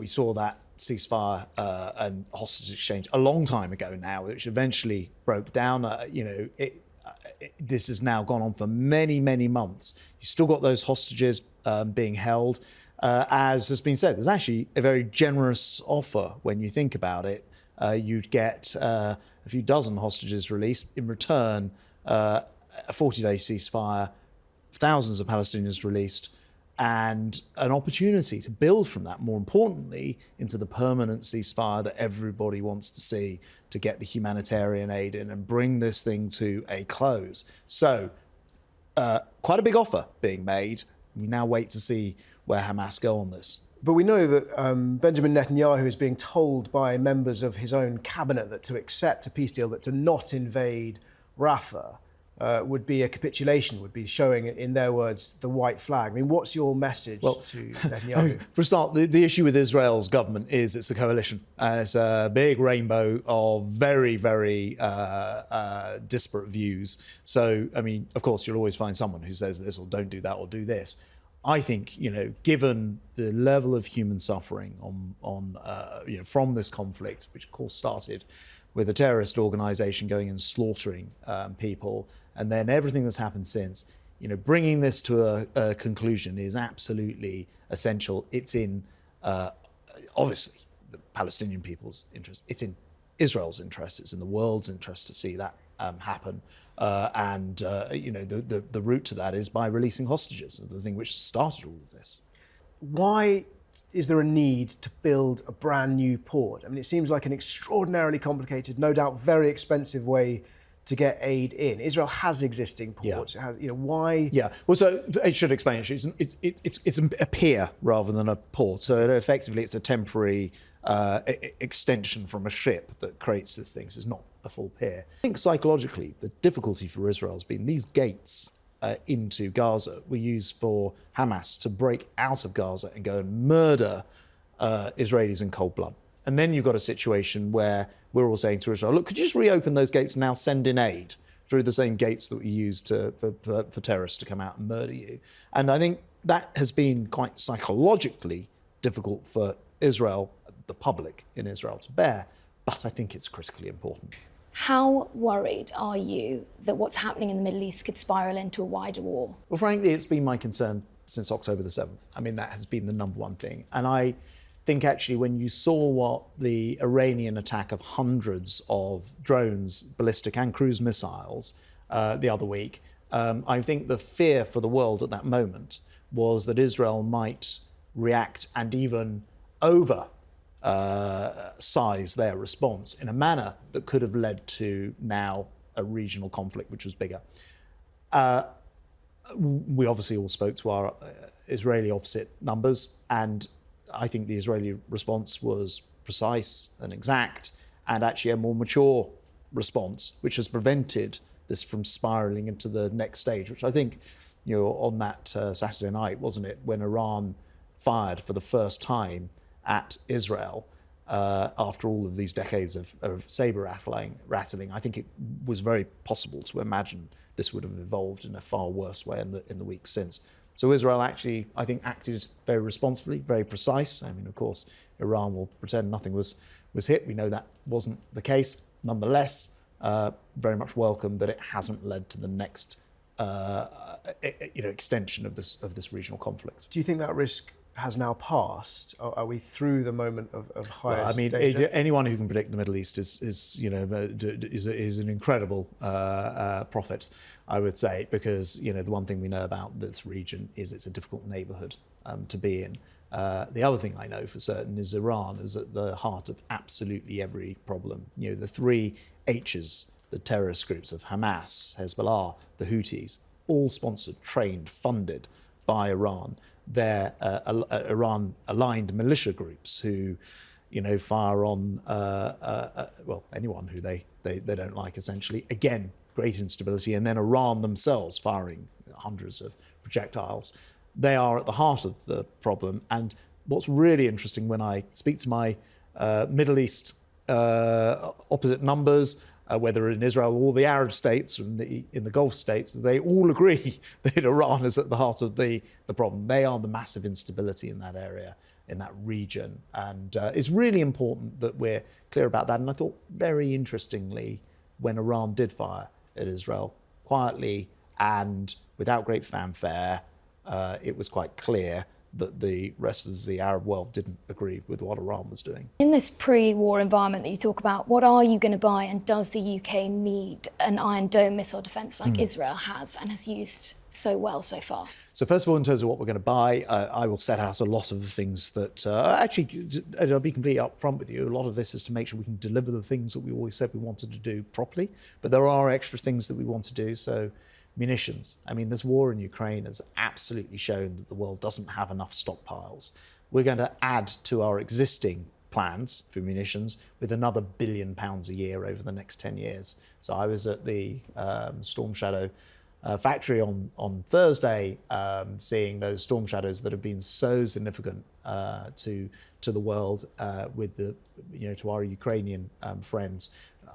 we saw that ceasefire and hostage exchange a long time ago now, which eventually broke down. This has now gone on for many, many months. You've still got those hostages being held. As has been said, there's actually a very generous offer when you think about it. You'd get a few dozen hostages released. In return, a 40-day ceasefire, thousands of Palestinians released, and an opportunity to build from that, more importantly, into the permanent ceasefire that everybody wants to see, to get the humanitarian aid in and bring this thing to a close. So, quite a big offer being made. We now wait to see where Hamas go on this. But we know that Benjamin Netanyahu is being told by members of his own cabinet that to accept a peace deal, that to not invade Rafah would be a capitulation, would be showing, in their words, the white flag. I mean, what's your message to Netanyahu? For a start, the issue with Israel's government is it's a coalition. It's a big rainbow of very, very disparate views. So, I mean, of course, you'll always find someone who says this or don't do that or do this. I think, given the level of human suffering from this conflict, which of course started with a terrorist organisation going and slaughtering people, and then everything that's happened since, bringing this to a conclusion is absolutely essential. It's in, obviously, the Palestinian people's interest. It's in Israel's interest. It's in the world's interest to see that happen. The route to that is by releasing hostages, the thing which started all of this. Why is there a need to build a brand new port? I mean, it seems like an extraordinarily complicated, no doubt very expensive way to get aid in. Israel has existing ports. Yeah. It has, why? Yeah. Well, so I should explain. It's a pier rather than a port. So effectively, it's a temporary extension from a ship that creates this thing. So it's not a full pier. I think psychologically, the difficulty for Israel has been these gates into Gaza were used for Hamas to break out of Gaza and go and murder Israelis in cold blood. And then you've got a situation where we're all saying to Israel, look, could you just reopen those gates and now send in aid through the same gates that we used for terrorists to come out and murder you? And I think that has been quite psychologically difficult for Israel, the public in Israel, to bear. But I think it's critically important. How worried are you that what's happening in the Middle East could spiral into a wider war? Well, frankly, it's been my concern since October the 7th. I mean, that has been the number one thing. And I think actually when you saw what the Iranian attack of hundreds of drones, ballistic and cruise missiles the other week, I think the fear for the world at that moment was that Israel might react and even size their response in a manner that could have led to now a regional conflict which was bigger. We obviously all spoke to our Israeli opposite numbers, and I think the Israeli response was precise and exact, and actually a more mature response, which has prevented this from spiraling into the next stage, which I think, on that Saturday night, wasn't it, when Iran fired for the first time at Israel after all of these decades of saber rattling. I think it was very possible to imagine this would have evolved in a far worse way in the weeks since. So Israel actually, I think, acted very responsibly, very precise. I mean, of course, Iran will pretend nothing was hit. We know that wasn't the case. Nonetheless, very much welcome that it hasn't led to the next extension of this regional conflict. Do you think that risk has now passed? Are we through the moment of highest danger? Anyone who can predict the Middle East is an incredible prophet, I would say, because the one thing we know about this region is it's a difficult neighbourhood to be in. The other thing I know for certain is Iran is at the heart of absolutely every problem. The three H's, the terrorist groups of Hamas, Hezbollah, the Houthis, all sponsored, trained, funded by Iran. They're Iran-aligned militia groups who, fire on anyone who they don't like, essentially. Again, great instability, and then Iran themselves firing hundreds of projectiles. They are at the heart of the problem. And what's really interesting when I speak to my Middle East opposite numbers, whether in Israel or the Arab states, in the Gulf states, they all agree that Iran is at the heart of the problem. They are the massive instability in that area. in that region. And it's really important that we're clear about that. And I thought very interestingly, when Iran did fire at Israel, quietly and without great fanfare, it was quite clear that the rest of the Arab world didn't agree with what Iran was doing. In this pre-war environment that you talk about, what are you going to buy, and does the UK need an Iron Dome missile defence like Israel has and has used so well so far? So first of all, in terms of what we're going to buy, I will set out a lot of the things that, actually, I'll be completely upfront with you, a lot of this is to make sure we can deliver the things that we always said we wanted to do properly, but there are extra things that we want to do. So munitions. I mean, this war in Ukraine has absolutely shown that the world doesn't have enough stockpiles. We're going to add to our existing plans for munitions with another £1 billion a year over the next 10 years. So I was at the Storm Shadow factory on Thursday, seeing those Storm Shadows that have been so significant to the world with the, to our Ukrainian friends.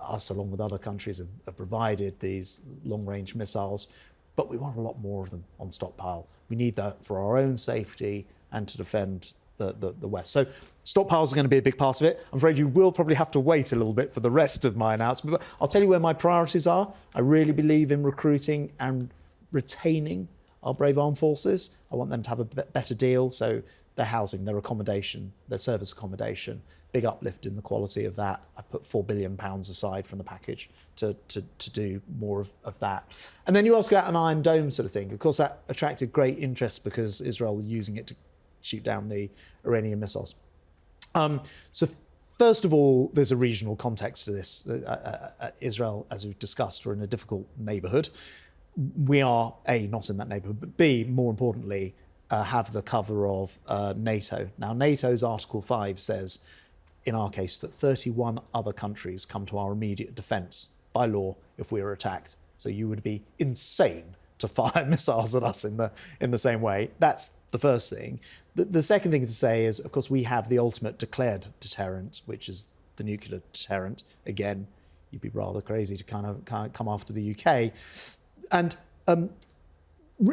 Us, along with other countries, have provided these long-range missiles, but we want a lot more of them on stockpile. We need that for our own safety and to defend the West. So stockpiles are going to be a big part of it. I'm afraid you will probably have to wait a little bit for the rest of my announcement, but I'll tell you where my priorities are. I really believe in recruiting and retaining our brave armed forces. I want them to have a better deal, so their housing, their accommodation, their service accommodation, big uplift in the quality of that. I've put £4 billion aside from the package to do more of that. And then you ask about an Iron Dome sort of thing. Of course, that attracted great interest because Israel was using it to shoot down the Iranian missiles. So first of all, there's a regional context to this. Israel, as we've discussed, are in a difficult neighbourhood. We are, A, not in that neighbourhood, but B, more importantly, have the cover of NATO. Now, NATO's Article 5 says, in our case, that 31 other countries come to our immediate defence by law if we are attacked. So you would be insane to fire missiles at us in the same way. That's the first thing. The second thing to say is, of course, we have the ultimate declared deterrent, which is the nuclear deterrent. Again, you'd be rather crazy to kind of come after the UK. And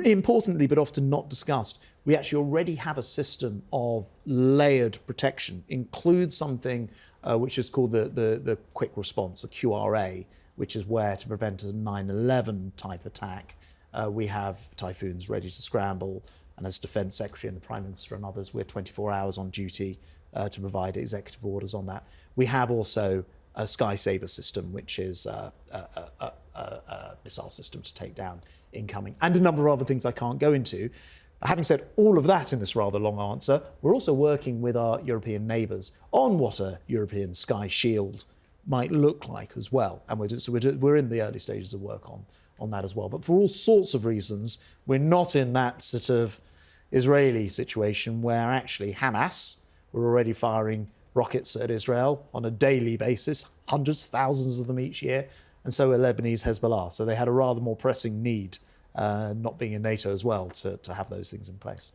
importantly, but often not discussed, we actually already have a system of layered protection. Includes something which is called the quick response, a QRA, which is where, to prevent a 9/11 type attack, we have Typhoons ready to scramble. And as Defence Secretary and the Prime Minister and others, we're 24 hours on duty to provide executive orders on that. We have also a Sky Sabre system, which is a missile system to take down incoming, and a number of other things I can't go into. Having said all of that in this rather long answer, we're also working with our European neighbours on what a European Sky Shield might look like as well. And we're in the early stages of work on that as well. But for all sorts of reasons, we're not in that sort of Israeli situation where actually Hamas were already firing rockets at Israel on a daily basis, hundreds, thousands of them each year, and so are Lebanese Hezbollah. So they had a rather more pressing need, not being in NATO as well, to have those things in place.